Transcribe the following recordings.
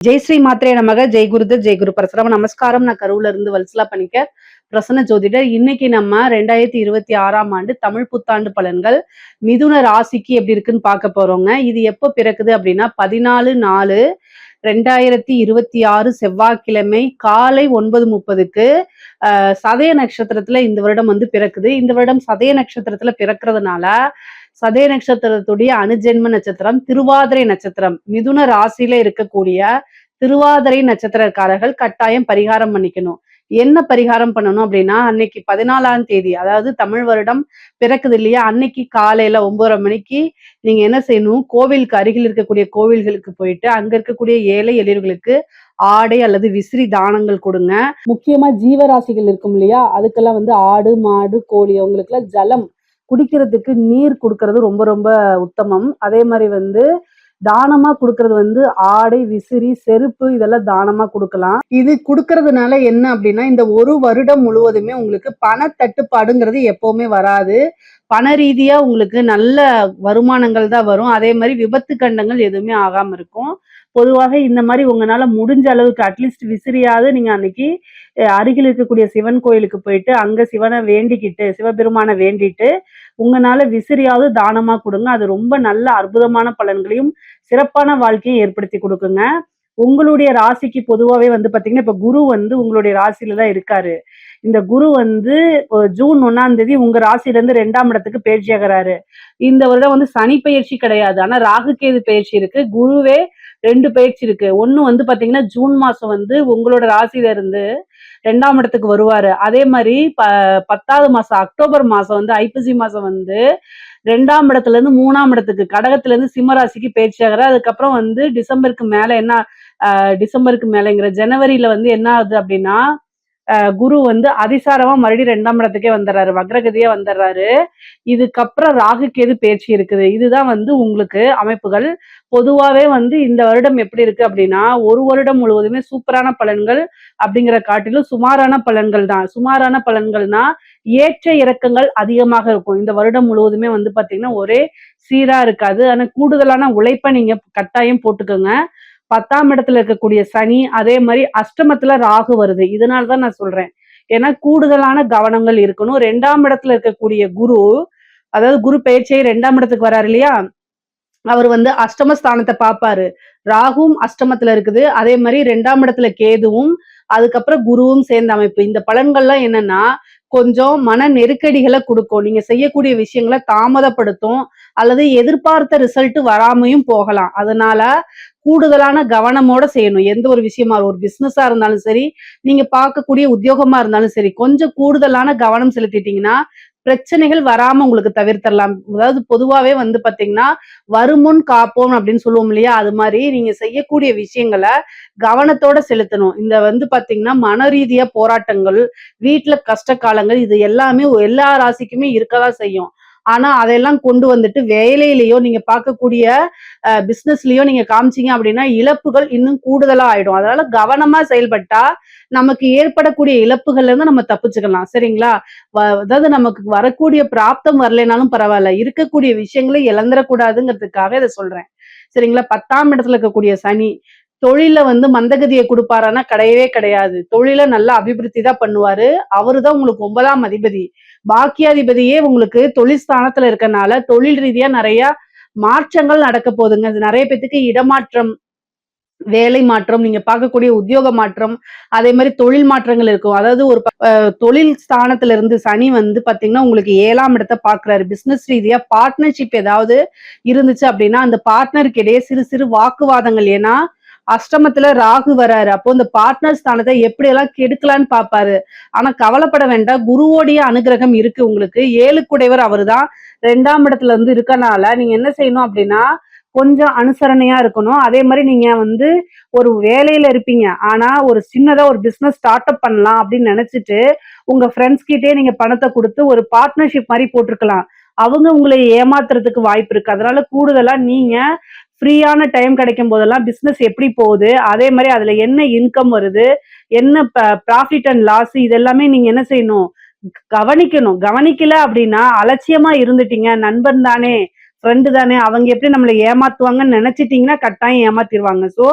ஜெய் ஸ்ரீ மாத்ரே நமக. ஜெய் குருதர் ஜெய் குரு பரசுராம. நமஸ்காரம். நான் கரூர்ல இருந்து வல்சலா பணிக்கர், பிரசன்ன ஜோதிடர். இன்னைக்கு நம்ம 2026ஆம் ஆண்டு தமிழ் புத்தாண்டு பலன்கள் மிதுன ராசிக்கு எப்படி இருக்குன்னு பார்க்க போறோங்க. இது எப்போ பிறக்குது அப்படின்னா 14/4/2026 செவ்வாய்க்கிழமை காலை 9:30க்கு சதய நட்சத்திரத்துல இந்த வருடம் வந்து பிறக்குது. இந்த வருடம் சதய நட்சத்திரத்துல பிறக்கிறதுனால சதய நட்சத்திரத்துடைய அனுஜென்ம நட்சத்திரம் திருவாதிரை நட்சத்திரம். மிதுன ராசியில இருக்கக்கூடிய திருவாதிரை நட்சத்திரக்காரர்கள் கட்டாயம் பரிகாரம் பண்ணிக்கணும். என்ன பரிகாரம் பண்ணணும் அப்படின்னா, அன்னைக்கு 14ஆம் தேதி, அதாவது தமிழ் வருடம் பிறக்குது இல்லையா, அன்னைக்கு காலையில 9:30 மணிக்கு நீங்க என்ன செய்யணும், கோவிலுக்கு அருகில் இருக்கக்கூடிய கோவில்களுக்கு போயிட்டு அங்க இருக்கக்கூடிய ஏழை எளியவர்களுக்கு ஆடை அல்லது விசிறி தானங்கள் கொடுங்க. முக்கியமா ஜீவராசிகள் இருக்கும் இல்லையா, அதுக்கெல்லாம் வந்து ஆடு மாடு கோழி அவங்களுக்கு எல்லாம் ஜலம் குடிக்கிறதுக்கு நீர் கொடுக்கறது ரொம்ப ரொம்ப உத்தமம். அதே மாதிரி வந்து தானமா கொடுக்கறது வந்து ஆடை விசிறி செருப்பு இதெல்லாம் தானமா கொடுக்கலாம். இது கொடுக்கறதுனால என்ன அப்படின்னா, இந்த ஒரு வருடம் முழுவதுமே உங்களுக்கு பண தட்டுப்பாடுங்கிறது எப்பவுமே வராது. பண ரீதியா உங்களுக்கு நல்ல வருமானங்கள் தான் வரும். அதே மாதிரி விபத்து கண்டங்கள் எதுவுமே ஆகாம இருக்கும். பொதுவாக இந்த மாதிரி உங்களால முடிஞ்ச அளவுக்கு அட்லீஸ்ட் விசிறியாவது நீங்க அன்னைக்கு அருகில் இருக்கக்கூடிய சிவன் கோயிலுக்கு போயிட்டு அங்க சிவனை வேண்டிக்கிட்டு, சிவபெருமான வேண்டிட்டு உங்களால விசிறியாவது தானமா கொடுங்க. அது ரொம்ப நல்ல அற்புதமான பலன்களையும் சிறப்பான வாழ்க்கையை ஏற்படுத்தி கொடுக்குங்க. உங்களுடைய ராசிக்கு பொதுவாகவே வந்து பாத்தீங்கன்னா, இப்ப குரு வந்து உங்களுடைய ராசியில தான் இருக்காரு. இந்த குரு வந்து ஜூன் 1ஆம் தேதி உங்க ராசியில இருந்து 2ஆம் இடத்துக்கு பயிற்சி ஆகிறாரு. இந்த வருடம் வந்து சனி பயிற்சி கிடையாது, ஆனா ராகு கேது பயிற்சி இருக்கு. குருவே 2 பயிற்சி இருக்கு. ஒண்ணு வந்து பாத்தீங்கன்னா ஜூன் மாசம் வந்து உங்களோட ராசியில இருந்து 2ஆம் இடத்துக்கு வருவாரு. அதே மாதிரி 10வது மாசம் அக்டோபர் மாசம் வந்து ஐப்பசி மாசம் வந்து 2ஆம் இடத்துல இருந்து 3ஆம் இடத்துக்கு கடகத்துல இருந்து சிம்ம ராசிக்கு பயிற்சி ஆகிறார். அதுக்கப்புறம் வந்து டிசம்பருக்கு மேல என்ன, டிசம்பருக்கு மேலங்கிற ஜனவரியில வந்து என்ன ஆகுது அப்படின்னா, குரு வந்து அதிசாரமா மறுபடியும் 2ஆம் இடத்துக்கே வந்துடுறாரு, வக்ரகதியா வந்துடுறாரு. இதுக்கப்புறம் ராகு கேது பயிற்சி இருக்குது. இதுதான் வந்து உங்களுக்கு அமைப்புகள். பொதுவாவே வந்து இந்த வருடம் எப்படி இருக்கு அப்படின்னா, ஒரு வருடம் முழுவதுமே சூப்பரான பலன்கள் அப்படிங்கிற காட்டிலும் சுமாரான பலன்கள் தான். சுமாரான பலன்கள்னா ஏற்ற இறக்கங்கள் அதிகமாக இருக்கும். இந்த வருடம் முழுவதுமே வந்து பாத்தீங்கன்னா ஒரே சீரா இருக்காது. ஆனா கூடுதலான உழைப்பை நீங்க கட்டாயம் போட்டுக்கோங்க. 10ஆம் இடத்துல இருக்கக்கூடிய சனி, அதே மாதிரி அஷ்டமத்துல ராகு வருது. இதனாலதான் நான் சொல்றேன். ஏன்னா கூடுதலான கவனங்கள் இருக்கணும். 2ஆம் இடத்துல இருக்கக்கூடிய குரு, அதாவது குரு பெயர்ச்சியை 2ஆம் இடத்துக்கு வராரு இல்லையா, அவர் வந்து அஷ்டமஸ்தானத்தை பார்ப்பாரு. ராகுவும் அஷ்டமத்துல இருக்குது. அதே மாதிரி 2ஆம் இடத்துல கேதுவும் அதுக்கப்புறம் குருவும் சேர்ந்த அமைப்பு. இந்த பலன்கள்லாம் என்னன்னா கொஞ்சம் மன நெருக்கடிகளை கொடுக்கும். நீங்க செய்யக்கூடிய விஷயங்களை தாமதப்படுத்தும், அல்லது எதிர்பார்த்த ரிசல்ட் வராமையும் போகலாம். அதனால கூடுதலான கவனமோட செய்யணும். எந்த ஒரு விஷயமா, ஒரு பிசினஸா இருந்தாலும் சரி, நீங்க பார்க்கக்கூடிய உத்தியோகமா இருந்தாலும் சரி, கொஞ்சம் கூடுதலான கவனம் செலுத்திட்டீங்கன்னா பிரச்சனைகள் வராம உங்களுக்கு தவிர்த்தரலாம். அதாவது பொதுவாவே வந்து பாத்தீங்கன்னா, வருமுன் காப்போம் அப்படின்னு சொல்லுவோம் இல்லையா, அது மாதிரி நீங்க செய்யக்கூடிய விஷயங்களை கவனத்தோட செலுத்தணும். இந்த வந்து பாத்தீங்கன்னா மன ரீதியா போராட்டங்கள், வீட்டுல கஷ்ட காலங்கள், இது எல்லாமே எல்லா ராசிக்குமே இருக்கதான் செய்யும். ஆனா அதெல்லாம் கொண்டு வந்துட்டு வேலையிலயோ நீங்க பார்க்கக்கூடிய பிசினஸ்லயோ நீங்க காமிச்சீங்க அப்படின்னா இழப்புகள் இன்னும் கூடுதலா ஆயிடும். அதனால கவனமா செயல்பட்டா நமக்கு ஏற்படக்கூடிய இழப்புகள்ல இருந்து நம்ம தப்பிச்சுக்கலாம். சரிங்களா? அதாவது நமக்கு வரக்கூடிய பிராப்தம் வரலைனாலும் பரவாயில்ல, இருக்கக்கூடிய விஷயங்களை இழந்துடக்கூடாதுங்கிறதுக்காக இதை சொல்றேன். சரிங்களா? 10ஆம் இடத்துல இருக்கக்கூடிய சனி தொழில வந்து மந்தகதியை கொடுப்பாரானா கிடையவே கிடையாது. தொழில நல்லா அபிவிருத்தி தான் பண்ணுவாரு. அவருதான் உங்களுக்கு 9ஆம் அதிபதி. பாக்கியாதிபதியே உங்களுக்கு தொழில் ஸ்தானத்துல இருக்கனால தொழில் ரீதியா நிறைய மாற்றங்கள் நடக்க போகுதுங்க. அது நிறைய பேத்துக்கு இடமாற்றம், வேலை மாற்றம், நீங்க பார்க்கக்கூடிய உத்தியோக மாற்றம், அதே மாதிரி தொழில் மாற்றங்கள் இருக்கும். அதாவது ஒரு தொழில் ஸ்தானத்துல இருந்து சனி வந்து பாத்தீங்கன்னா உங்களுக்கு 7ஆம் இடத்தை பாக்குறாரு. பிசினஸ் ரீதியா பார்ட்னர்ஷிப் ஏதாவது இருந்துச்சு அப்படின்னா அந்த பார்ட்னருக்கு இடையே சிறு சிறு வாக்குவாதங்கள். ஏன்னா அஷ்டமத்துல ராகு வராரு. அப்போ இந்த பார்ட்னர் ஸ்தானத்தை எப்படி எல்லாம் கெடுக்கலான்னு பாப்பாரு. ஆனா கவலைப்பட வேண்டாம், குருவோடைய அனுகிரகம் இருக்கு உங்களுக்கு. 7 குடைவர் அவருதான் 2ஆம் இடத்துல இருந்து இருக்கனால நீங்க என்ன செய்யணும் அப்படின்னா கொஞ்சம் அனுசரணையா இருக்கணும். அதே மாதிரி நீங்க வந்து ஒரு வேலையில இருப்பீங்க, ஆனா ஒரு சின்னதா ஒரு பிசினஸ் ஸ்டார்ட் அப் பண்ணலாம் அப்படின்னு நினைச்சிட்டு உங்க ஃப்ரெண்ட்ஸ் கிட்டே நீங்க பணத்தை கொடுத்து ஒரு பார்ட்னர்ஷிப் மாதிரி போட்டிருக்கலாம். அவங்க உங்களை ஏமாத்துறதுக்கு வாய்ப்பு இருக்கு. அதனால கூடுதலா நீங்க ஃப்ரீயான டைம் கிடைக்கும் போதெல்லாம் பிசினஸ் எப்படி போகுது, அதே மாதிரி அதுல என்ன இன்கம் வருது, என்ன ப்ராஃபிட் அண்ட் லாஸ், இதெல்லாமே நீங்க என்ன செய்யணும், கவனிக்கணும். கவனிக்கல அப்படின்னா அலட்சியமா இருந்துட்டீங்க, நண்பன் தானே ஃப்ரெண்டு தானே, அவங்க எப்படி நம்மள ஏமாத்துவாங்கன்னு நினைச்சிட்டீங்கன்னா கட்டாயம் ஏமாத்திருவாங்க. ஸோ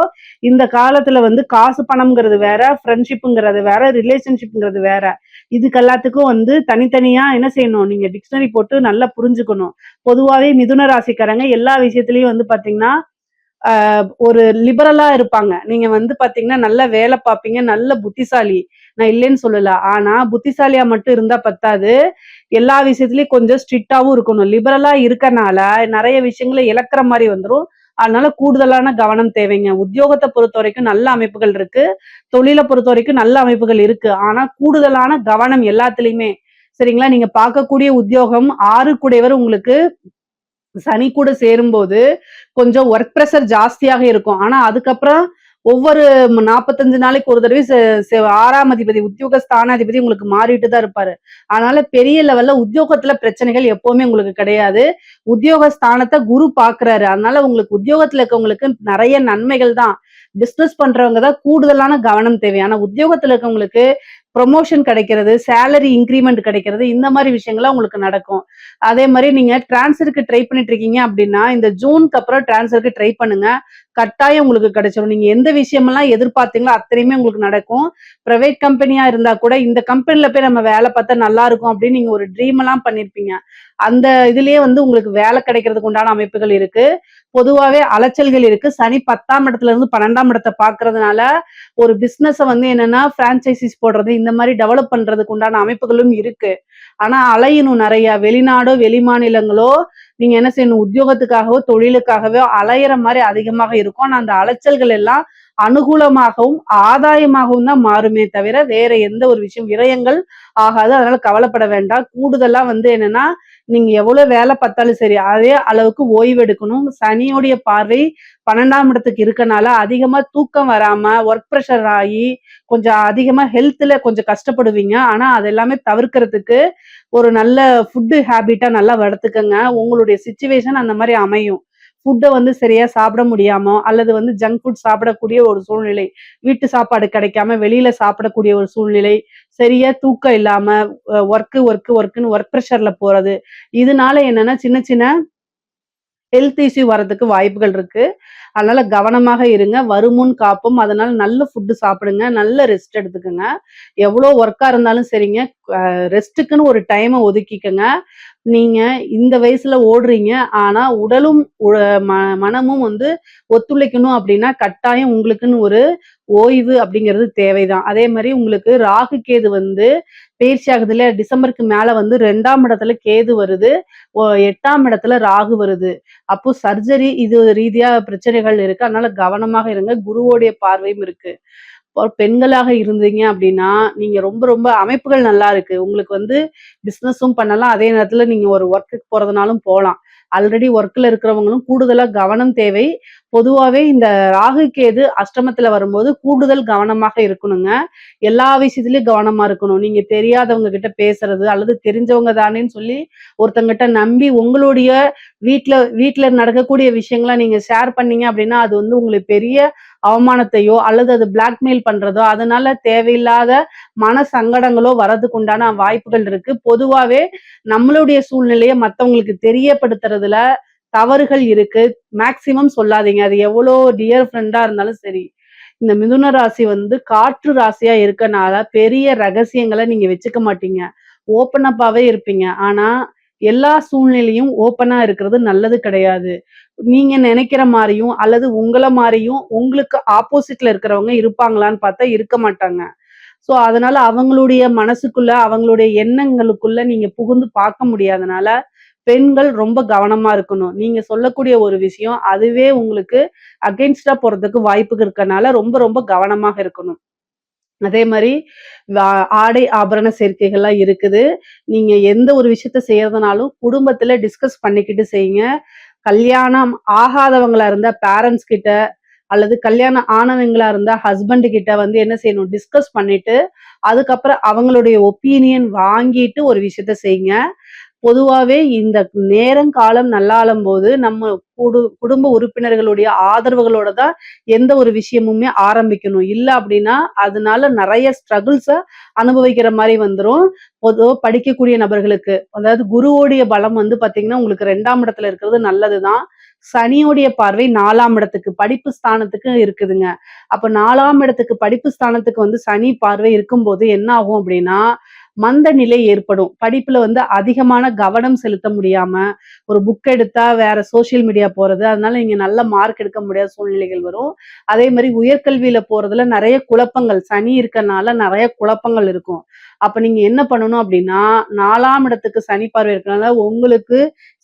இந்த காலத்துல வந்து காசு பணம்ங்கிறது வேற, ஃப்ரெண்ட்ஷிப்ங்கிறது வேற, ரிலேஷன்ஷிப்ங்கிறது வேற. இதுக்கு எல்லாத்துக்கும் வந்து தனித்தனியா என்ன செய்யணும், நீங்க டிக்ஷனரி போட்டு நல்லா புரிஞ்சுக்கணும். பொதுவாவே மிதுன ராசிக்காரங்க எல்லா விஷயத்திலயும் வந்து பாத்தீங்கன்னா ஒரு லிபரலா இருப்பாங்க. நீங்க வந்து பாத்தீங்கன்னா, நல்ல வேலை பார்ப்பீங்க, நல்ல புத்திசாலி. நான் இல்லைன்னு சொல்லல. ஆனா, புத்திசாலியா மட்டும் இருந்தா பத்தாது. எல்லா விஷயத்திலயும் கொஞ்சம் ஸ்ட்ரிக்ட்டாவும் இருக்கணும். லிபரலா இருக்கனால, நெறைய விஷயங்கள இழக்கிற மாரி வந்துரும். அதனால கூடுதலான கவனம் தேவைங்க. உத்தியோகத்த பொறுத்தவரைக்கும் நல்ல அமைப்புகள் இருக்கு. தொழில பொறுத்தவரைக்கும் நல்ல அமைப்புகள் இருக்கு. ஆனா, கூடுதலான கவனம் எல்லாத்துலயுமே. சரிங்களா? நீங்க பார்க்கக்கூடிய உத்தியோகம் 6 கூடையவர் உங்களுக்கு சனி கூட சேரும்போது கொஞ்சம் ஒர்க் பிரஷர் ஜாஸ்தியாக இருக்கும். ஆனா அதுக்கப்புறம் ஒவ்வொரு 45 நாளைக்கு ஒரு தடவை 6ஆம் அதிபதி உத்தியோக ஸ்தானாதிபதி உங்களுக்கு மாறிட்டு தான் இருப்பாரு. அதனால பெரிய லெவல்ல உத்தியோகத்துல பிரச்சனைகள் எப்பவுமே உங்களுக்கு கிடையாது. உத்தியோக ஸ்தானத்த குரு பார்க்கிறாரு. அதனால உங்களுக்கு உத்தியோகத்துல இருக்கவங்களுக்கு நெறைய நன்மைகள் தான். பிசினஸ் பண்றவங்க தான் கூடுதலான கவனம் தேவை. ஆனா உத்தியோகத்துல இருக்கவங்களுக்கு ப்ரொமோஷன் கிடைக்கிறது, சேலரி இன்கிரிமெண்ட் கிடைக்கிறது, இந்த மாரி விஷயங்கள்லாம் உங்களுக்கு நடக்கும். அதே மாரி நீங்க ட்ரான்ஸ்ஃபருக்கு ட்ரை பண்ணிட்டு இருக்கீங்க அப்படின்னா, இந்த ஜூன்க்கு அப்புறம் ட்ரான்ஸ்ஃபருக்கு ட்ரை பண்ணுங்க. கட்டாயம் உங்களுக்கு கிடைச்சிரும். நீங்க எந்த விஷயமெல்லாம் எதிர்பார்த்தீங்களோ அத்தனையுமே உங்களுக்கு நடக்கும். பிரைவேட் கம்பெனியா இருந்தா கூட இந்த கம்பெனில போய் நம்ம வேலை பார்த்தா நல்லா இருக்கும் அப்படின்னு நீங்க ஒரு ட்ரீம் எல்லாம் பண்ணியிருப்பீங்க. அந்த இதுலயே வந்து உங்களுக்கு வேலை கிடைக்கிறதுக்கு உண்டான அமைப்புகள் இருக்கு. பொதுவாவே அலைச்சல்கள் இருக்கு. சனி 10ஆம் இடத்துல இருந்து 12ஆம் இடத்த பார்க்கறதுனால, ஒரு பிசினஸ வந்து என்னன்னா பிரான்சைசிஸ் போடுறது, இந்த மாரி டெவலப் பண்றதுக்கு உண்டான அமைப்புகளும் இருக்கு. ஆனா அலையணும் நெறைய. வெளிநாடோ, வெளிமாநிலங்களோ நீங்க என்ன செய்யணும், உத்தியோகத்துக்காகவோ, தொழிலுக்காகவோ அலையிற மாரி அதிகமாக இருக்கும். ஆனா அந்த அலைச்சல்கள் எல்லாம் அனுகூலமாகவும், ஆதாயமாகவும் தான் மாறுமே தவிர, வேற எந்த ஒரு விஷயம் விரயங்கள் ஆகாது. அதனால கவலைப்பட வேண்டாம். கூடுதலா வந்து என்னன்னா, நீங்க எவ்வளவு வேலை பார்த்தாலும் சரி, அதே அளவுக்கு ஓய்வு எடுக்கணும். சனியோடைய பார்வை 12ஆம் இடத்துக்கு இருக்கனால, அதிகமா தூக்கம் வராம, ஒர்க் பிரஷர் ஆகி, கொஞ்சம் அதிகமா ஹெல்த்ல கொஞ்சம் கஷ்டப்படுவீங்க. ஆனா, அது எல்லாமே தவிர்க்கிறதுக்கு ஒரு நல்ல ஃபுட் ஹேபிட்டா நல்லா வளர்த்துக்கங்க. உங்களுடைய சிச்சுவேஷன் அந்த மாரி அமையும். ஃபுட்ட வந்து சரியா சாப்பிட முடியாம, அல்லது வந்து ஜங்க் ஃபுட் சாப்பிடக்கூடிய ஒரு சூழ்நிலை. வீட்டு சாப்பாடு கிடைக்காம வெளியில சாப்பிடக்கூடிய ஒரு சூழ்நிலை. சரியா தூக்கம் இல்லாம, ஒர்க்குன்னு ஒர்க் பிரஷர்ல போறது. இதனால என்னன்னா, சின்ன சின்ன ஹெல்த் இஷ்யூ வரதுக்கு வாய்ப்புகள் இருக்கு. அதனால கவனமாக இருங்க. வருமுன் காப்போம். அதனால நல்ல ஃபுட் சாப்பிடுங்க. நல்ல ரெஸ்ட் எடுத்துக்கங்க. எவ்வளோ ஒர்க்கா இருந்தாலும் சரிங்க, ரெஸ்ட்டுக்குன்னு ஒரு டைம ஒதுக்கிக்கங்க. நீங்க இந்த வயசுல ஓடுறீங்க. ஆனா உடலும் ம மனமும் வந்து ஒத்துழைக்கணும் அப்டின்னா, கட்டாயம் உங்களுக்குன்னு ஒரு ஓய்வு அப்படிங்கிறது தேவைதான். அதே மாரி உங்களுக்கு ராகு, கேது வந்து பெயர்ச்சி ஆகுது இல்லையா? டிசம்பருக்கு மேல வந்து 2ஆம் இடத்துல கேது வருது. 8ஆம் இடத்துல ராகு வருது. அப்போ சர்ஜரி இது ரீதியா பிரச்சனைகள் இருக்கு. அதனால கவனமாக இருங்க. குருவோடைய பார்வையும் இருக்கு. ஒரு பெண்களாக இருந்தீங்க அப்படின்னா, நீங்க ரொம்ப ரொம்ப அமைப்புகள் நல்லா இருக்கு. உங்களுக்கு வந்து பிசினஸும் பண்ணலாம். அதே நேரத்துல நீங்க ஒரு ஒர்க்குக்கு போறதுனாலும் போலாம். ஆல்ரெடி ஒர்க்ல இருக்கிறவங்களும் கூடுதலா கவனம் தேவை. பொதுவாவே இந்த ராகு, கேது அஷ்டமத்துல வரும்போது கூடுதல் கவனமாக இருக்கணுங்க. எல்லா விஷயத்திலயும் கவனமா இருக்கணும். நீங்க தெரியாதவங்க கிட்ட பேசுறது, அல்லது தெரிஞ்சவங்க தானேன்னு சொல்லி ஒருத்தங்கிட்ட நம்பி உங்களுடைய வீட்ல வீட்ல நடக்கக்கூடிய விஷயங்கள நீங்க ஷேர் பண்ணீங்க அப்படின்னா, அது வந்து உங்களுக்கு பெரிய அவமானத்தையோ, அல்லது அது பிளாக்மெயில் பண்றதோ, அதனால தேவையில்லாத மன சங்கடங்களோ வரதுக்கு உண்டான வாய்ப்புகள் இருக்கு. பொதுவாவே நம்மளுடைய சூழ்நிலைய மத்தவங்களுக்கு தெரியப்படுத்துறதுல தவறுகள் இருக்கு. மேக்ஸிமம் சொல்லாதீங்க. அது எவ்வளோ டியர் ஃப்ரெண்டா இருந்தாலும் சரி. இந்த மிதுன ராசி வந்து காற்று ராசியா இருக்கனால, பெரிய ரகசியங்கள நீங்க வச்சுக்க மாட்டீங்க. ஓப்பன் அப்பாவே இருப்பீங்க. ஆனா, எல்லா சூழ்நிலையும் ஓப்பனா இருக்கிறது நல்லது கிடையாது. நீங்க நெனைக்கிற மாரியும், அல்லது உங்கள மாரியும் உங்களுக்கு ஆப்போசிட்ல இருக்கிறவங்க இருப்பாங்களான்னு பார்த்தா இருக்க மாட்டாங்க. ஸோ, அதனால அவங்களுடைய மனசுக்குள்ள, அவங்களுடைய எண்ணங்களுக்குள்ள நீங்க புகுந்து பார்க்க முடியாதனால, பெண்கள் ரொம்ப கவனமா இருக்கணும். நீங்க சொல்லக்கூடிய ஒரு விஷயம், அதுவே உங்களுக்கு அகைன்ஸ்ட்டா போறதுக்கு வாய்ப்புகள் இருக்கனால, ரொம்ப ரொம்ப கவனமாக இருக்கணும். அதே மாரி வா ஆடை ஆபரண சேர்க்கைகள்லாம் இருக்குது. நீங்க எந்த ஒரு விஷயத்த செய்யறதுனாலும் குடும்பத்துல டிஸ்கஸ் பண்ணிக்கிட்டு செய்யுங்க. கல்யாணம் ஆகாதவங்களா இருந்தா பேரண்ட்ஸ் கிட்ட, அல்லது கல்யாணம் ஆனவங்களா இருந்தா ஹஸ்பண்ட் கிட்ட வந்து என்ன செய்யணும், டிஸ்கஸ் பண்ணிட்டு, அதுக்கப்புறம் அவங்களுடைய ஒப்பீனியன் வாங்கிட்டு ஒரு விஷயத்த செய்யுங்க. பொதுவாவே இந்த நேரம், காலம் நல்லாளும் போது நம்ம குடும்ப உறுப்பினர்களுடைய ஆதரவுகளோட தான் எந்த ஒரு விஷயமுமே ஆரம்பிக்கணும். இல்ல அப்படின்னா, அதனால நெறைய ஸ்ட்ரகிள்ஸ அனுபவிக்கிற மாரி வந்துரும். பொதுவா படிக்கக்கூடிய நபர்களுக்கு. அதாவது குருவோடைய பலம் வந்து பார்த்தீங்கன்னா, உங்களுக்கு 2ஆம் இடத்துல இருக்கிறது நல்லது தான். சனியோடைய பார்வை 4ஆம் இடத்துக்கு, படிப்பு ஸ்தானத்துக்கு இருக்குதுங்க. அப்ப 4ஆம் இடத்துக்கு, படிப்பு ஸ்தானத்துக்கு வந்து சனி பார்வை இருக்கும்போது என்ன ஆகும் அப்படின்னா, மந்த நிலை ஏற்படும். படிப்புல வந்து அதிகமான கவனம் செலுத்த முடியாம, ஒரு புக் எடுத்தா வேற சோசியல் மீடியா போறது. அதனால நீங்க நல்ல மார்க் எடுக்க முடியாத சூழ்நிலைகள் வரும். அதே மாரி உயர்கல்வியில போறதுல நெறைய குழப்பங்கள், சனி இருக்கனால நெறைய குழப்பங்கள் இருக்கும். அப்ப நீங்க என்ன பண்ணணும் அப்டின்னா, 4ஆம் இடத்துக்கு சனி பார்வை இருக்கனால உங்களுக்கு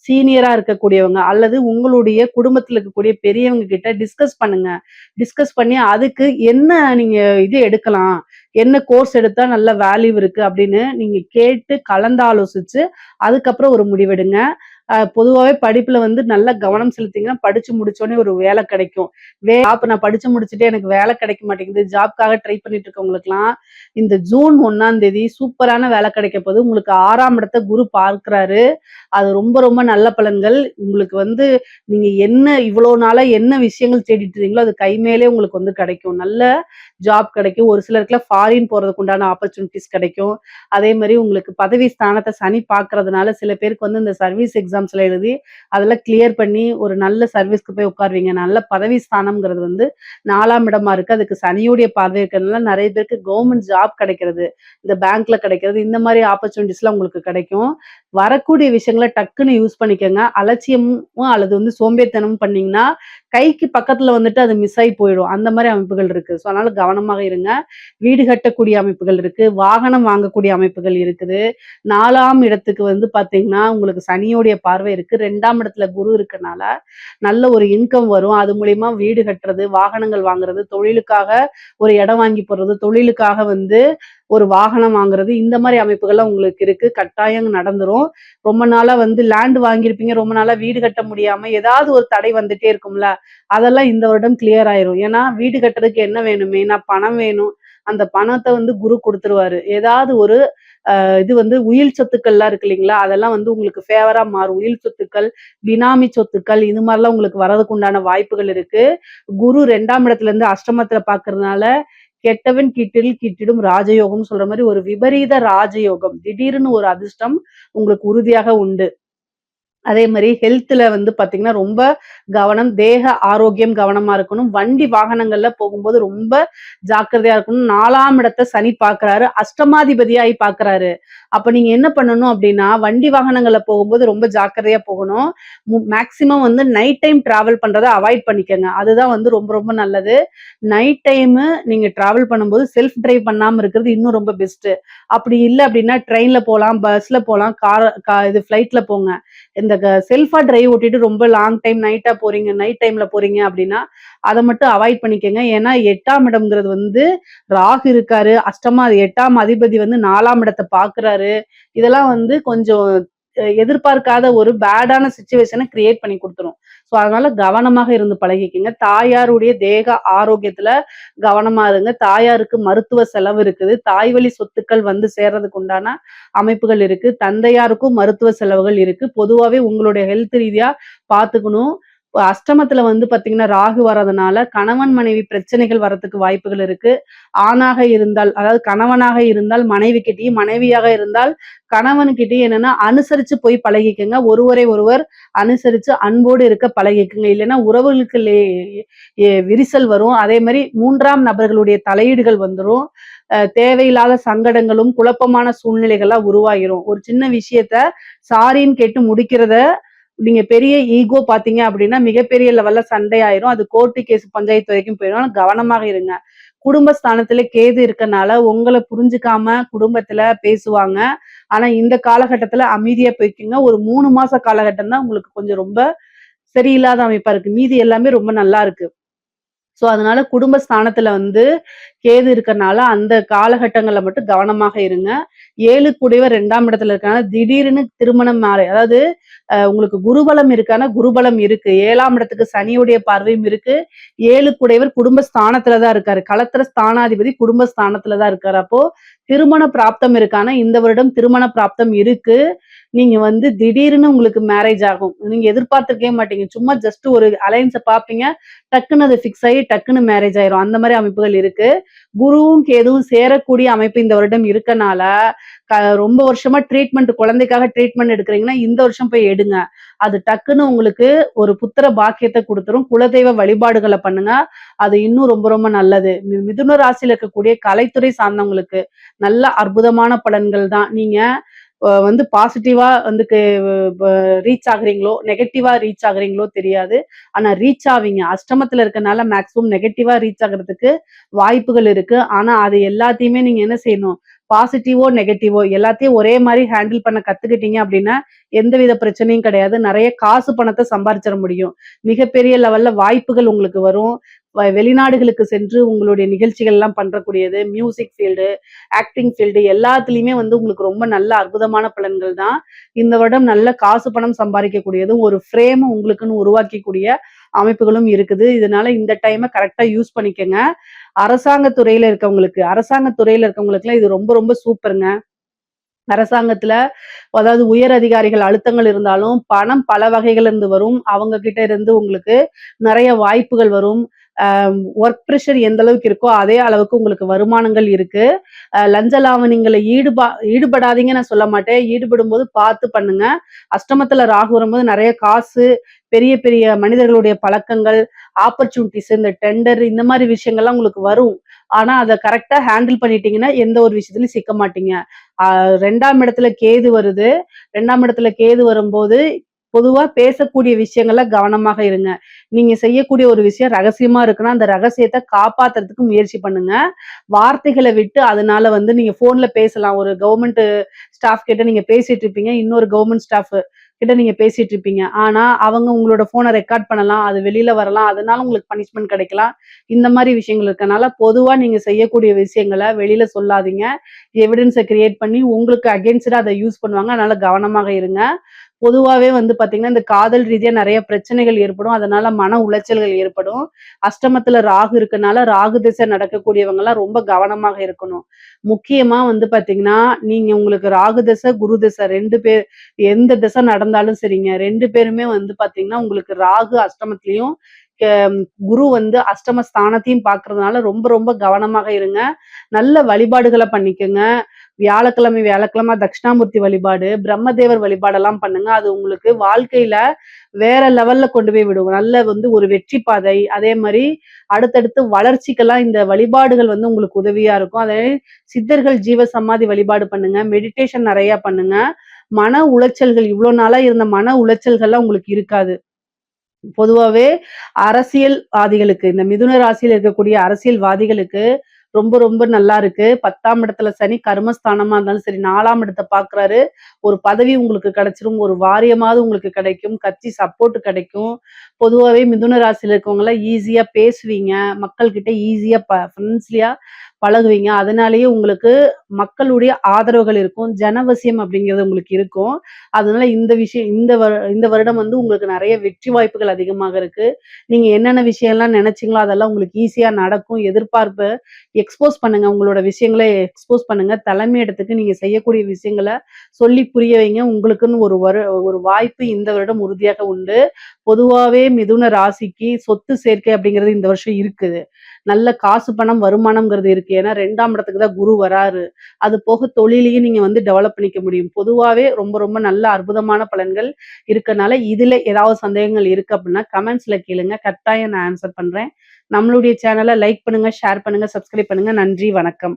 சீனியரா இருக்கக்கூடியவங்க, அல்லது உங்களுடைய குடும்பத்துல இருக்கக்கூடிய பெரியவங்க கிட்ட டிஸ்கஸ் பண்ணுங்க. டிஸ்கஸ் பண்ணி அதுக்கு என்ன நீங்க இது எடுக்கலாம்? என்ன கோர்ஸ் எடுத்தா நல்ல வேல்யூ இருக்கு அப்படின்னு நீங்க கேட்டு கலந்தாலோசிச்சு, அதுக்கப்புறம் ஒரு முடிவெடுங்க. பொதுவாவே படிப்புல வந்து நல்லா கவனம் செலுத்திங்கன்னா, படிச்சு முடிச்சோனே ஒரு வேலை கிடைக்கும். ஜாப் நான் படிச்சு முடிச்சுட்டு எனக்கு வேலை கிடைக்க மாட்டேங்குது. ஜாப்க்காக ட்ரை பண்ணிட்டு இருக்கவங்களுக்கெல்லாம், இந்த ஜூன் 1ஆம் தேதி சூப்பரான வேலை கிடைக்க போது. உங்களுக்கு 6ஆம் இடத்த குரு பார்க்கிறாரு. அது ரொம்ப ரொம்ப நல்ல பலன்கள். உங்களுக்கு வந்து நீங்க என்ன இவ்வளோ நாளா என்ன விஷயங்கள் தேடிட்டு இருந்தீங்களோ, அது கை மேலே உங்களுக்கு வந்து கிடைக்கும். நல்ல ஜாப் கிடைக்கும். ஒரு சிலருக்குலாம் ஃபாரின் போறதுக்கு உண்டான ஆப்பர்ச்சுனிட்டீஸ் கிடைக்கும். அதே மாரி உங்களுக்கு பதவி ஸ்தானத்த சனி பார்க்கறதுனால, சில பேருக்கு வந்து இந்த சர்வீஸ் எக்ஸாம்ஸ்லாம் எழுதி, அதெல்லாம் கிளியர் பண்ணி ஒரு நல்ல சர்வீஸ்க்கு போய் உட்காருவீங்க. நல்ல பதவி ஸ்தானம்ங்கிறது வந்து 4ஆம் இடமா இருக்கு. அதுக்கு சனியுடைய பார்வை இருக்கிறதுனால நெறைய பேருக்கு கவர்மெண்ட் ஜாப் கிடைக்கிறது. இந்த பேங்க்ல கிடைக்கிறது. இந்த மாரி ஆப்பர்ச்சுனிட்டீஸ்லாம் உங்களுக்கு கிடைக்கும். வரக்கூடிய விஷயங்கள டக்குன்னு யூஸ் பண்ணிக்கங்க. அலட்சியமும் அல்லது வந்து சோம்பேறித்தனமும் பண்ணீங்கன்னா, கைக்கு பக்கத்துல வந்துட்டு அது மிஸ் ஆயி போயிடும். அந்த மாரி அமைப்புகள் இருக்கு. ஸோ அதனால கவனமாக இருங்க. வீடு கட்டக்கூடிய அமைப்புகள் இருக்கு. வாகனம் வாங்கக்கூடிய அமைப்புகள் இருக்குது. 4ஆம் இடத்துக்கு வந்து பார்த்தீங்கன்னா, உங்களுக்கு சனியோடைய பார்வை இருக்கு. 2ஆம் இடத்துல குரு இருக்கனால, நல்ல ஒரு இன்கம் வரும். அது மூலியமா வீடு கட்டுறது, வாகனங்கள் வாங்குறது, தொழிலுக்காக ஒரு இடம் வாங்கி போடுறது, தொழிலுக்காக வந்து ஒரு வாகனம் வாங்குறது, இந்த மாரி அமைப்புகள்லாம் உங்களுக்கு இருக்கு. கட்டாயம் நடந்துரும். ரொம்ப நாளா வந்து லேண்ட் வாங்கியிருப்பீங்க. ரொம்ப நாளா வீடு கட்ட முடியாம ஏதாவது ஒரு தடை வந்துட்டே இருக்கும்ல. அதெல்லாம் இந்த வருடம் கிளியர் ஆயிரும். ஏன்னா, வீடு கட்டுறதுக்கு என்ன வேணும்? மெயினா பணம் வேணும். அந்த பணத்த வந்து குரு குடுத்துருவாரு. ஏதாவது ஒரு இது வந்து உயில் சொத்துக்கள்லாம் இருக்கு இல்லைங்களா? அதெல்லாம் வந்து உங்களுக்கு ஃபேவரா மாறும். உயில் சொத்துக்கள், பினாமி சொத்துக்கள் இது மாரிலாம் உங்களுக்கு வரதுக்கு உண்டான வாய்ப்புகள் இருக்கு. குரு 2ஆம் இடத்துல இருந்து அஷ்டமத்துல பார்க்கறதுனால, கெட்டவன் கிட்டிடில் கிட்டிடும் ராஜயோகம்னு சொல்ற மாரி ஒரு விபரீத ராஜயோகம். திடீர்னு ஒரு அதிர்ஷ்டம் உங்களுக்கு உறுதியாக உண்டு. அதே மாரி ஹெல்த்ல வந்து பார்த்தீங்கன்னா, ரொம்ப கவனம். தேக ஆரோக்கியம் கவனமா இருக்கணும். வண்டி வாகனங்கள்ல போகும்போது ரொம்ப ஜாக்கிரதையா இருக்கணும். 4ஆம் இடத்த சனி பார்க்கிறாரு. அஷ்டமாதிபதியாயி பார்க்கிறாரு. அப்ப நீங்க என்ன பண்ணணும் அப்டின்னா, வண்டி வாகனங்கள்ல போகும்போது ரொம்ப ஜாக்கிரதையா போகணும். மேக்ஸிமம் வந்து நைட் டைம் டிராவல் பண்றத அவாய்ட் பண்ணிக்கங்க. அதுதான் வந்து ரொம்ப ரொம்ப நல்லது. நைட் டைமு நீங்க டிராவல் பண்ணும்போது செல்ஃப் டிரைவ் பண்ணாம இருக்கிறது இன்னும் ரொம்ப பெஸ்ட்டு. அப்படி இல்ல அப்டின்னா, ட்ரெயின்ல போலாம், பஸ்ல போலாம், இது ஃப்ளைட்ல போங்க. இந்த செல்ஃபா டிரைவ் ஓட்டிட்டு ரொம்ப லாங் டைம் நைட்டா போறீங்க, நைட் டைம்ல போறீங்க அப்படின்னா, அத மட்டும் அவாய்ட் பண்ணிக்கங்க. ஏன்னா 8ஆம் இடம்ங்கிறது வந்து ராகு இருக்காரு. 8ஆம் அதிபதி வந்து 4ஆம் இடத்த பார்க்குறாரு. இதெல்லாம் வந்து கொஞ்சம் எதிர்பார்க்காத ஒரு பேடான சிச்சுவேஷன கிரியேட் பண்ணி குடுத்துரும். ஸோ அதனால கவனமாக இருந்து பழகிக்கங்க. தாயாருடைய தேக ஆரோக்கியத்துல கவனமா இருங்க. தாயாருக்கு மருத்துவ செலவு இருக்குது. தாய்வழி சொத்துக்கள் வந்து சேர்றதுக்கு உண்டான அமைப்புகள் இருக்கு. தந்தையாருக்கும் மருத்துவ செலவுகள் இருக்கு. பொதுவாவே உங்களுடைய ஹெல்த் ரீதியா பார்த்துக்கணும். அஷ்டமத்துல வந்து பார்த்தீங்கன்னா, ராகு வர்றதுனால கணவன், மனைவி பிரச்சனைகள் வரதுக்கு வாய்ப்புகள் இருக்கு. ஆணாக இருந்தால், அதாவது கணவனாக இருந்தால் மனைவிகிட்டயும், மனைவியாக இருந்தால் கணவன்கிட்டயும் என்னன்னா, அனுசரிச்சு போய் பழகிக்கங்க. ஒருவரை ஒருவர் அனுசரிச்சு அன்போடு இருக்க பழகிக்கங்க. இல்லைன்னா உறவுகளுக்கு விரிசல் வரும். அதே மாரி 3ஆம் நபர்களுடைய தலையீடுகள் வந்துரும். தேவையில்லாத சங்கடங்களும், குழப்பமான சூழ்நிலைகள்லாம் உருவாகிரும். ஒரு சின்ன விஷயத்த சாரின்னு கேட்டு முடிக்கிறத நீங்க பெரிய ஈகோ பார்த்தீங்க அப்படின்னா, மிகப்பெரிய லெவல்ல சண்டை ஆயிரும். அது கோர்ட்டு கேஸ் பஞ்சாயத்து வரைக்கும் போயிரும். ஆனா கவனமாக இருங்க. குடும்பஸ்தானத்துல கேது இருக்கனால உங்கள புரிஞ்சுக்காம குடும்பத்துல பேசுவாங்க. ஆனா இந்த காலகட்டத்துல அமைதியா போய்க்கங்க. ஒரு 3 மாச காலகட்டம் தான் உங்களுக்கு கொஞ்சம் ரொம்ப சரியில்லாத அமைப்பா இருக்கு. மீதி எல்லாமே ரொம்ப நல்லா இருக்கு. ஸோ அதனால குடும்ப ஸ்தானத்துல வந்து கேது இருக்கறனால அந்த காலகட்டங்கள்ல மட்டும் கவனமாக இருங்க. 7 கூடியவர் 2ஆம் இடத்துல இருக்கனால திடீர்னு திருமணம் மாறி அதாவது உங்களுக்கு குருபலம் இருக்கான்னா குருபலம் இருக்கு. 7ஆம் இடத்துக்கு சனியுடைய பார்வையும் இருக்கு. 7 கூடையவர் குடும்ப ஸ்தானத்துல தான் இருக்காரு. களத்திர ஸ்தானாதிபதி குடும்ப ஸ்தானத்துல தான் இருக்காரு. அப்போ திருமண பிராப்தம் இருக்கான்னா இந்த வருடம் திருமண பிராப்தம் இருக்கு. நீங்க வந்து திடீர்னு உங்களுக்கு மேரேஜ் ஆகும். நீங்க எதிர்பார்த்திருக்கவே மாட்டீங்க. சும்மா ஜஸ்ட் ஒரு அலையன்ஸ பார்ப்பீங்க. டக்குன்னு அது ஃபிக்ஸ் ஆயி டக்குன்னு மேரேஜ் ஆயிரும். அந்த மாரி அமைப்புகள் இருக்கு. குருவும், கேதுவும் சேரக்கூடிய அமைப்பு இந்த வருடம் இருக்கனால, ரொம்ப வருஷமா குழந்தைக்காக ட்ரீட்மெண்ட் எடுக்குறீங்கன்னா, இந்த வருஷம் போய் எடுங்க. அது டக்குன்னு உங்களுக்கு ஒரு புத்திர பாக்கியத்த குடுத்துரும். குலதெய்வ வழிபாடுகள பண்ணுங்க. அது இன்னும் ரொம்ப ரொம்ப நல்லது. மிதுன ராசியில இருக்கக்கூடிய கலைத்துறை சார்ந்தவங்களுக்கு நல்ல அற்புதமான பலன்கள் தான். நீங்க வந்து பாசிட்டிவா வந்து ரீச் ஆகுறீங்களோ, நெகட்டிவா ரீச் ஆகுறீங்களோ தெரியாது. ஆனா ரீச் ஆவீங்க. அஷ்டமத்துல இருக்கனால மேக்ஸிமம் நெகட்டிவா ரீச் ஆகுறதுக்கு வாய்ப்புகள் இருக்கு. ஆனா அது எல்லாத்தையுமே நீங்க என்ன செய்யணும்? பாசிட்டிவோ, நெகட்டிவோ எல்லாத்தையும் ஒரே மாரி ஹேண்டில் பண்ண கத்துக்கிட்டீங்க அப்படின்னா, எந்தவித பிரச்சனையும் கிடையாது. நெறைய காசு பணத்த சம்பாரிச்சிட முடியும். மிகப்பெரிய லெவல்ல வாய்ப்புகள் உங்களுக்கு வரும். வெளிநாடுகளுக்கு சென்று உங்களுடைய நிகழ்ச்சிகள்லாம் பண்றக்கூடியது, மியூசிக் ஃபீல்டு, ஆக்டிங் ஃபீல்டு எல்லாத்துலயுமே வந்து உங்களுக்கு ரொம்ப நல்ல அற்புதமான பலன்கள் தான். இந்த வருடம் நல்ல காசு பணம் சம்பாதிக்கக்கூடியதும், ஒரு ஃப்ரேம் உங்களுக்குன்னு உருவாக்கக்கூடிய அமைப்புகளும் இருக்குது. இதனால இந்த டைம கரெக்ட்டா யூஸ் பண்ணிக்கங்க. அரசாங்க துறையில இருக்கவங்களுக்குலாம் இது ரொம்ப ரொம்ப சூப்பர்ங்க. அரசாங்கத்துல அதாவது உயர் அதிகாரிகள் அழுத்தங்கள் இருந்தாலும், பணம் பல வகைகள்ல இருந்து வரும். அவங்க கிட்ட இருந்து உங்களுக்கு நெறைய வாய்ப்புகள் வரும். ஒர்க் பிரஷர் எந்த அளவுக்கு இருக்கோ, அதே அளவுக்கு உங்களுக்கு வருமானங்கள் இருக்கு. லஞ்ச லாவணிங்கள்ல ஈடுபடாதீங்கன்னு நான் சொல்ல மாட்டேன். ஈடுபடும்போது பார்த்து பண்ணுங்க. அஷ்டமத்துல ராகு வரும்போது நெறைய காசு, பெரிய பெரிய மனிதர்களுடைய பழக்கங்கள், ஆப்பர்ச்சுனிட்டீஸ் இந்த டெண்டர் இந்த மாரி விஷயங்கள்லாம் உங்களுக்கு வரும். ஆனா அத கரெக்ட்டா ஹேண்டில் பண்ணிட்டீங்கன்னா, எந்த ஒரு விஷயத்துலயும் சிக்க மாட்டீங்க. 2ஆம் இடத்துல கேது வருது. 2ஆம் இடத்துல கேது வரும்போது, பொதுவா பேசக்கூடிய விஷயங்கள்ல கவனமாக இருங்க. நீங்க செய்யக்கூடிய ஒரு விஷயம் ரகசியமா இருக்குன்னா, அந்த ரகசியத்த காப்பாத்துறதுக்கு முயற்சி பண்ணுங்க. வார்த்தைகள விட்டு அதனால வந்து நீங்க ஃபோன்ல பேசலாம். ஒரு கவர்மெண்ட் ஸ்டாஃப் கிட்ட நீங்க பேசிட்டு இருப்பீங்க. இன்னொரு கவர்மெண்ட் ஸ்டாஃப் கிட்ட நீங்க பேசிட்டு இருப்பீங்க. ஆனா, அவங்க உங்களோட ஃபோன ரெக்கார்ட் பண்ணலாம். அது வெளில வரலாம். அதனால உங்களுக்கு பனிஷ்மென்ட் கிடைக்கலாம். இந்த மாரி விஷயங்கள் இருக்கனால, பொதுவா நீங்க செய்யக்கூடிய விஷயங்கள வெளில சொல்லாதீங்க. எவிடன்ஸ கிரியேட் பண்ணி உங்களுக்கு அகைன்ஸ்டா அத யூஸ் பண்ணுவாங்க. அதனால கவனமாக இருங்க. பொதுவாவே வந்து பாத்தீங்கன்னா, இந்த காதல் ரீதியா நெறைய பிரச்சனைகள் ஏற்படும். அதனால மன உளைச்சல்கள் ஏற்படும். அஷ்டமத்துல ராகு இருக்கனால, ராகு திசை நடக்கக்கூடியவங்கலாம் ரொம்ப கவனமாக இருக்கணும். முக்கியமா வந்து பாத்தீங்கன்னா, நீங்க உங்களுக்கு ராகு திசை, குரு திசை 2 பேர் எந்த திசை நடந்தாலும் சரிங்க. 2 பேருமே வந்து பாத்தீங்கன்னா, உங்களுக்கு ராகு அஷ்டமத்திலயும், கெ குரு வந்து அஷ்டம ஸ்தானத்தையும் பார்க்கறதுனால ரொம்ப ரொம்ப கவனமாக இருங்க. நல்ல வழிபாடுகள பண்ணிக்கங்க. வியாழக்கிழமை தட்சிணாமூர்த்தி வழிபாடு, பிரம்மதேவர் வழிபாடெல்லாம் பண்ணுங்க. அது உங்களுக்கு வாழ்க்கையில வேற லெவல்ல கொண்டு போய் விடும். நல்ல வந்து ஒரு வெற்றி பாதை. அதே மாரி அடுத்தடுத்து வளர்ச்சிக்கெல்லாம் இந்த வழிபாடுகள் வந்து உங்களுக்கு உதவியா இருக்கும். அதே சித்தர்கள் ஜீவ சமாதி வழிபாடு பண்ணுங்க. மெடிடேஷன் நெறைய பண்ணுங்க. மன உளைச்சல்கள் இவ்ளோ நாளா இருந்த மன உளைச்சல்கள்லாம் உங்களுக்கு இருக்காது. பொதுவாவே அரசியல்வாதிகளுக்கு இந்த மிதுன ராசியில இருக்கக்கூடிய அரசியல்வாதிகளுக்கு ரொம்ப ரொம்ப நல்லா இருக்கு. 10ஆம் இடத்துல சனி கர்மஸ்தானமா இருந்தாலும் சரி, 4ஆம் இடத்த பார்க்குறாரு. ஒரு பதவி உங்களுக்கு கிடைச்சிரும். ஒரு வாரியமாவது உங்களுக்கு கிடைக்கும். கட்சி சப்போர்ட் கிடைக்கும். பொதுவாவே மிதுன ராசியில இருக்கவங்கலாம் ஈஸியா பேசுவீங்க. மக்கள் கிட்ட ஈஸியா ஃப்ரெண்ட்ஸ்லியா பழகுவீங்க. அதனாலேயே உங்களுக்கு மக்களுடைய ஆதரவுகள் இருக்கும். ஜனவசியம் அப்படிங்கிறது உங்களுக்கு இருக்கும். அதனால இந்த விஷயம் இந்த வருடம் வந்து உங்களுக்கு நெறைய வெற்றி வாய்ப்புகள் அதிகமாக இருக்கு. நீங்க என்னென்ன விஷயம்லாம் நெனச்சீங்களோ, அதெல்லாம் உங்களுக்கு ஈஸியா நடக்கும். எதிர்பார்ப்ப எக்ஸ்போஸ் பண்ணுங்க. உங்களோட விஷயங்கள எக்ஸ்போஸ் பண்ணுங்க. தலைமையிடத்துக்கு நீங்க செய்யக்கூடிய விஷயங்கள சொல்லி புரிய வைங்க. உங்களுக்குன்னு ஒரு வாய்ப்பு இந்த வருடம் உறுதியாக உண்டு. பொதுவாவே மிதுன ராசிக்கு சொத்து சேர்க்கை அப்படிங்கிறது இந்த வருஷம் இருக்குது. நல்ல காசு பணம் வருமானம்ங்கிறது இருக்கு. ஏன்னா 2ஆம் இடத்துக்கு தான் குரு வராரு. அது போக தொழிலையும் நீங்க வந்து டெவலப் பண்ணிக்க முடியும். பொதுவாவே ரொம்ப ரொம்ப நல்ல அற்புதமான பலன்கள் இருக்கனால, இதுல ஏதாவது சந்தேகங்கள் இருக்கு அப்படின்னா கமெண்ட்ஸ்ல கேளுங்க. கட்டாயம் நான் ஆன்சர் பண்றேன். நம்மளுடைய சேனல லைக் பண்ணுங்க, ஷேர் பண்ணுங்க, சப்ஸ்கிரைப் பண்ணுங்க. நன்றி, வணக்கம்.